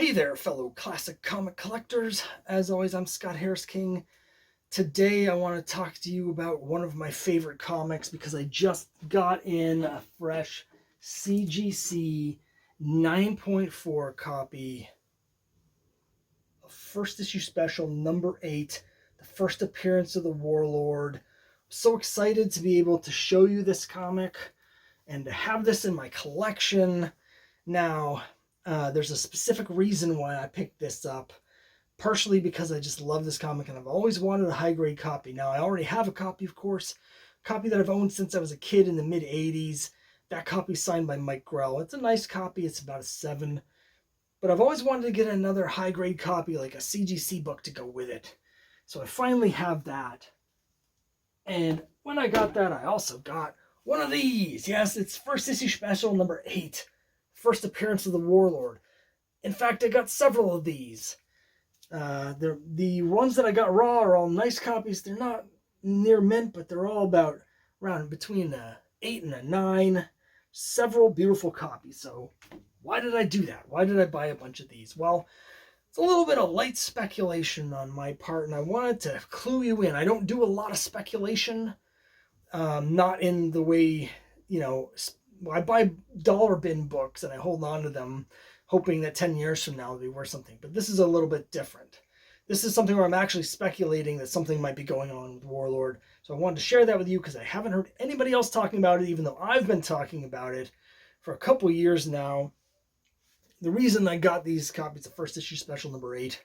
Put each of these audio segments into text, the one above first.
Hey there, fellow classic comic collectors. As always, I'm Scott Harris King. Today, I want to talk to you about one of my favorite comics because I just got in a fresh CGC 9.4 copy of first issue special number 8, the first appearance of the Warlord. I'm so excited to be able to show you this comic and to have this in my collection. Now, there's a specific reason why I picked this up, partially because I just love this comic and I've always wanted a high grade copy. Now, I already have a copy, of course, a copy that I've owned since I was a kid in the mid 80s. That copy's signed by Mike Grell. It's a nice copy, it's about a 7. But I've always wanted to get another high grade copy, like a CGC book, to go with it. So I finally have that. And when I got that, I also got one of these. Yes, it's first issue special number 8. First appearance of the Warlord. In fact, I got several of these. The ones that I got raw are all nice copies. They're not near mint, but they're all about around between a 8 and a 9. Several beautiful copies. So why did I do that? Why did I buy a bunch of these? Well, it's a little bit of light speculation on my part, and I wanted to clue you in. I don't do a lot of speculation, not in the way, I buy dollar bin books and I hold on to them hoping that 10 years from now they'll be worth something. But this is a little bit different. This is something where I'm actually speculating that something might be going on with Warlord. So I wanted to share that with you because I haven't heard anybody else talking about it, even though I've been talking about it for a couple years now. The reason I got these copies of first issue special number 8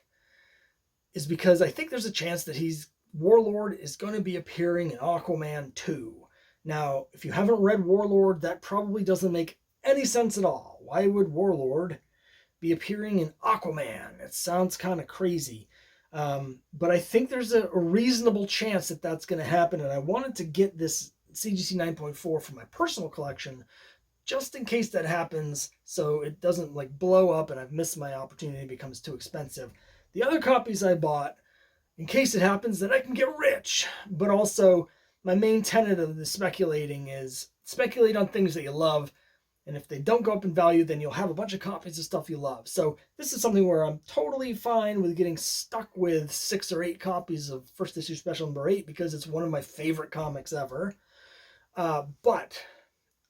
is because I think there's a chance that Warlord is going to be appearing in Aquaman 2. Now, if you haven't read Warlord, that probably doesn't make any sense at all. Why would Warlord be appearing in Aquaman? It sounds kind of crazy. But I think there's a reasonable chance that that's going to happen, and I wanted to get this CGC 9.4 for my personal collection just in case that happens, so it doesn't blow up and I've missed my opportunity and it becomes too expensive. The other copies I bought in case it happens that I can get rich, but also my main tenet of the speculating is speculate on things that you love, and if they don't go up in value, then you'll have a bunch of copies of stuff you love. So this is something where I'm totally fine with getting stuck with 6 or 8 copies of first issue special number 8 because it's one of my favorite comics ever. But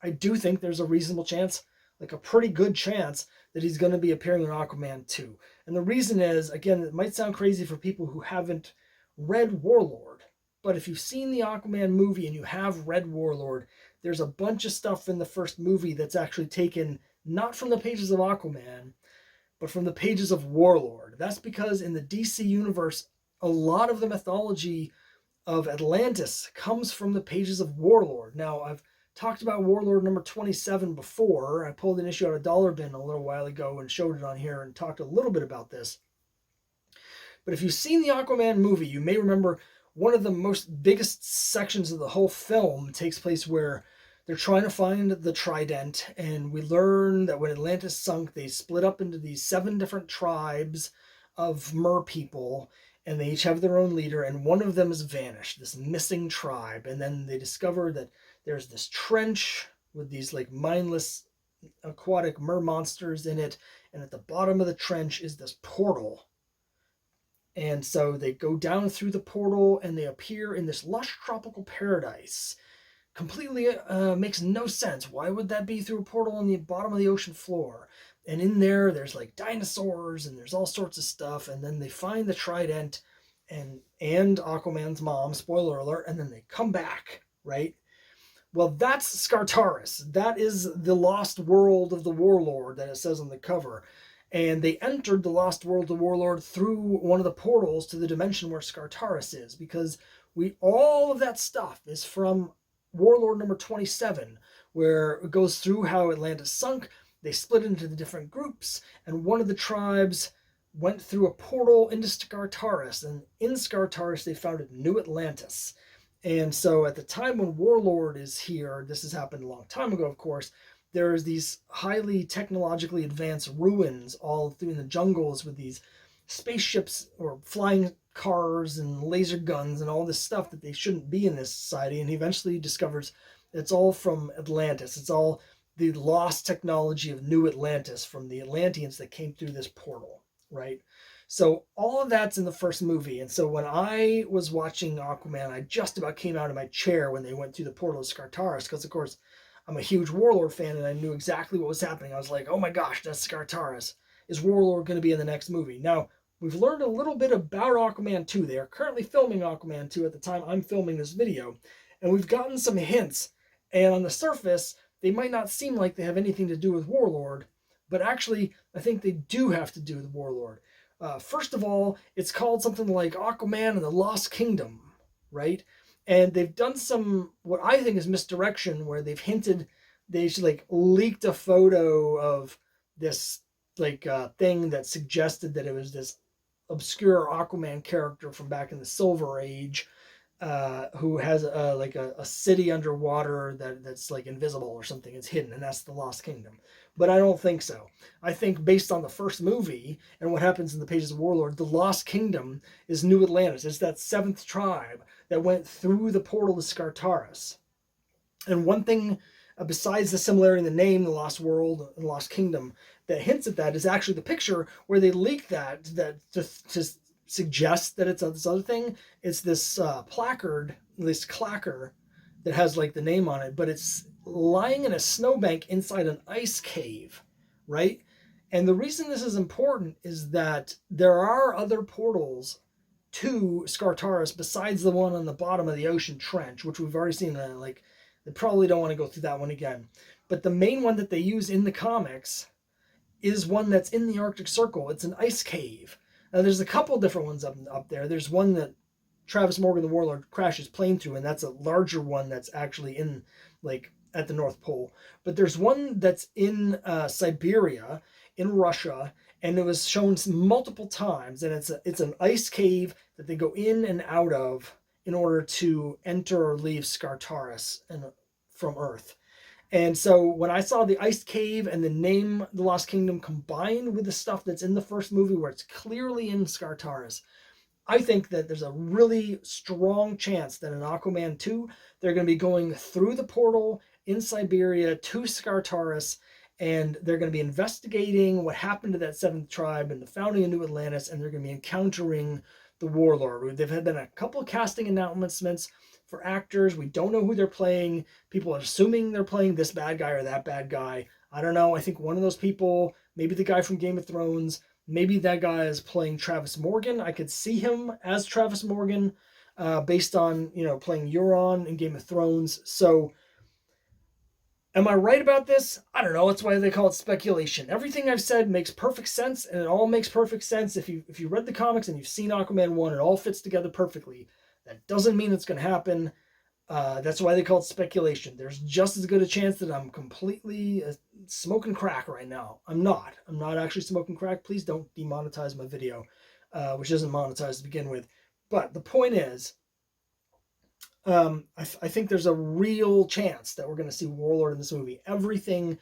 I do think there's a reasonable chance, like a pretty good chance, that he's going to be appearing in Aquaman 2. And the reason is, again, it might sound crazy for people who haven't read Warlord, but if you've seen the Aquaman movie and you have read Warlord, there's a bunch of stuff in the first movie that's actually taken not from the pages of Aquaman, but from the pages of Warlord. That's because in the DC universe, a lot of the mythology of Atlantis comes from the pages of Warlord. Now, I've talked about Warlord number 27 before. I pulled an issue out of Dollar Bin a little while ago and showed it on here and talked a little bit about this. But if you've seen the Aquaman movie, you may remember one of the biggest sections of the whole film takes place where they're trying to find the trident, and we learn that when Atlantis sunk, they split up into these 7 different tribes of mer people, and they each have their own leader, and one of them has vanished, this missing tribe. And then they discover that there's this trench with these mindless aquatic mer monsters in it, and at the bottom of the trench is this portal. And so they go down through the portal and they appear in this lush tropical paradise. Completely makes no sense. Why would that be through a portal on the bottom of the ocean floor? And in there, there's dinosaurs and there's all sorts of stuff. And then they find the trident and Aquaman's mom, spoiler alert, and then they come back, right? Well, that's Skartaris. That is the lost world of the Warlord that it says on the cover. And they entered the lost world of the Warlord through one of the portals to the dimension where Skartaris is, because all of that stuff is from Warlord number 27, where it goes through how Atlantis sunk. They split into the different groups, and one of the tribes went through a portal into Skartaris, and in Skartaris they founded New Atlantis. And so at the time when Warlord is here, this has happened a long time ago, of course, there's these highly technologically advanced ruins all through the jungles with these spaceships or flying cars and laser guns and all this stuff that they shouldn't be in this society. And he eventually discovers it's all from Atlantis. It's all the lost technology of New Atlantis from the Atlanteans that came through this portal, right? So all of that's in the first movie. And so when I was watching Aquaman, I just about came out of my chair when they went through the portal of Skartaris, because of course I'm a huge Warlord fan and I knew exactly what was happening. I was like, oh my gosh, that's Skartaris. Is Warlord going to be in the next movie? Now, we've learned a little bit about Aquaman 2. They are currently filming Aquaman 2 at the time I'm filming this video, and we've gotten some hints. And on the surface, they might not seem like they have anything to do with Warlord, but actually, I think they do have to do with Warlord. First of all, it's called something like Aquaman and the Lost Kingdom, right? And they've done some, what I think is misdirection, where they've hinted, they like leaked a photo of this like thing that suggested that it was this obscure Aquaman character from back in the Silver Age, who has a city underwater that's like invisible or something. It's hidden, and that's the Lost Kingdom. But I don't think so. I think based on the first movie and what happens in the pages of Warlord, the Lost Kingdom is New Atlantis. It's that seventh tribe that went through the portal to Skartaris. And one thing, besides the similarity in the name, the Lost World and Lost Kingdom, that hints at that is actually the picture where they leak that to suggest that it's this other thing. It's this placard, this clacker that has like the name on it, but it's lying in a snowbank inside an ice cave, right? And the reason this is important is that there are other portals to Skartaris besides the one on the bottom of the ocean trench, which we've already seen. Like, they probably don't want to go through that one again. But the main one that they use in the comics is one that's in the Arctic Circle. It's an ice cave. Now, there's a couple different ones up there. There's one that Travis Morgan, the Warlord, crashes plane through, and that's a larger one that's actually in, like, at the North Pole. But there's one that's in Siberia, in Russia, and it was shown multiple times, and it's an ice cave that they go in and out of in order to enter or leave Skartaris from Earth. And so when I saw the ice cave and the name The Lost Kingdom combined with the stuff that's in the first movie where it's clearly in Skartaris, I think that there's a really strong chance that in Aquaman 2, they're going to be going through the portal in Siberia to Skartaris, and they're going to be investigating what happened to that seventh tribe and the founding of New Atlantis, and they're going to be encountering the Warlord. They've been a couple of casting announcements for actors. We don't know who they're playing. People are assuming they're playing this bad guy or that bad guy. I don't know. I think one of those people, maybe the guy from Game of Thrones, maybe that guy is playing Travis Morgan. I could see him as Travis Morgan, based on, playing Euron in Game of Thrones. So am I right about this? I don't know. That's why they call it speculation. Everything I've said makes perfect sense, and it all makes perfect sense. If you read the comics and you've seen Aquaman 1, it all fits together perfectly. That doesn't mean it's going to happen. That's why they call it speculation. There's just as good a chance that I'm completely smoking crack right now. I'm not actually smoking crack. Please don't demonetize my video, which isn't monetized to begin with. But the point is, I think there's a real chance that we're going to see Warlord in this movie. Everything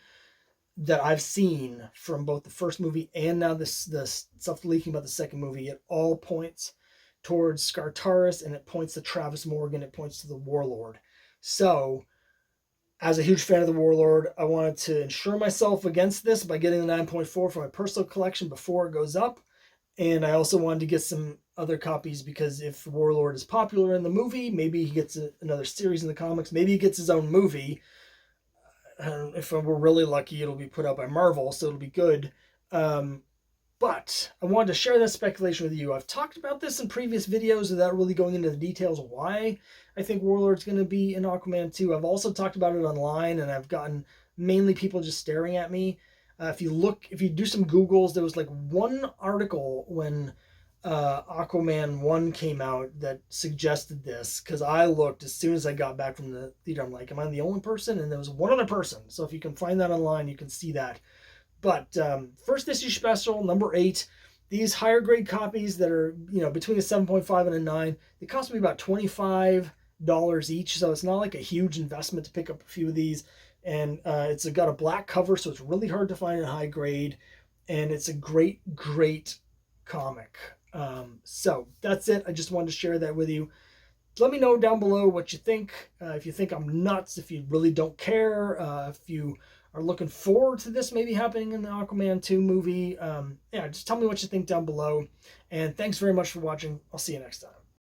that I've seen from both the first movie and now the stuff leaking about the second movie, it all points towards Skartaris, and it points to Travis Morgan. It points to the Warlord. So, as a huge fan of the Warlord, I wanted to insure myself against this by getting the 9.4 for my personal collection before it goes up. And I also wanted to get some other copies because if Warlord is popular in the movie, maybe he gets another series in the comics. Maybe he gets his own movie. If we're really lucky, it'll be put out by Marvel, so it'll be good. But I wanted to share that speculation with you. I've talked about this in previous videos without really going into the details of why I think Warlord's going to be in Aquaman 2. I've also talked about it online, and I've gotten mainly people just staring at me. If you do some Googles, there was like one article when Aquaman 1 came out that suggested this, because I looked as soon as I got back from the theater. I'm like, am I the only person? And there was one other person. So if you can find that online, you can see that. But first issue special, number 8, these higher grade copies that are, between a 7.5 and a 9, they cost me about $25 each. So it's not like a huge investment to pick up a few of these. And it's got a black cover, so it's really hard to find in high grade. And it's a great, great comic. So that's it. I just wanted to share that with you. Let me know down below what you think. If you think I'm nuts, if you really don't care, if you are looking forward to this maybe happening in the Aquaman 2 movie. Yeah, just tell me what you think down below. And thanks very much for watching. I'll see you next time.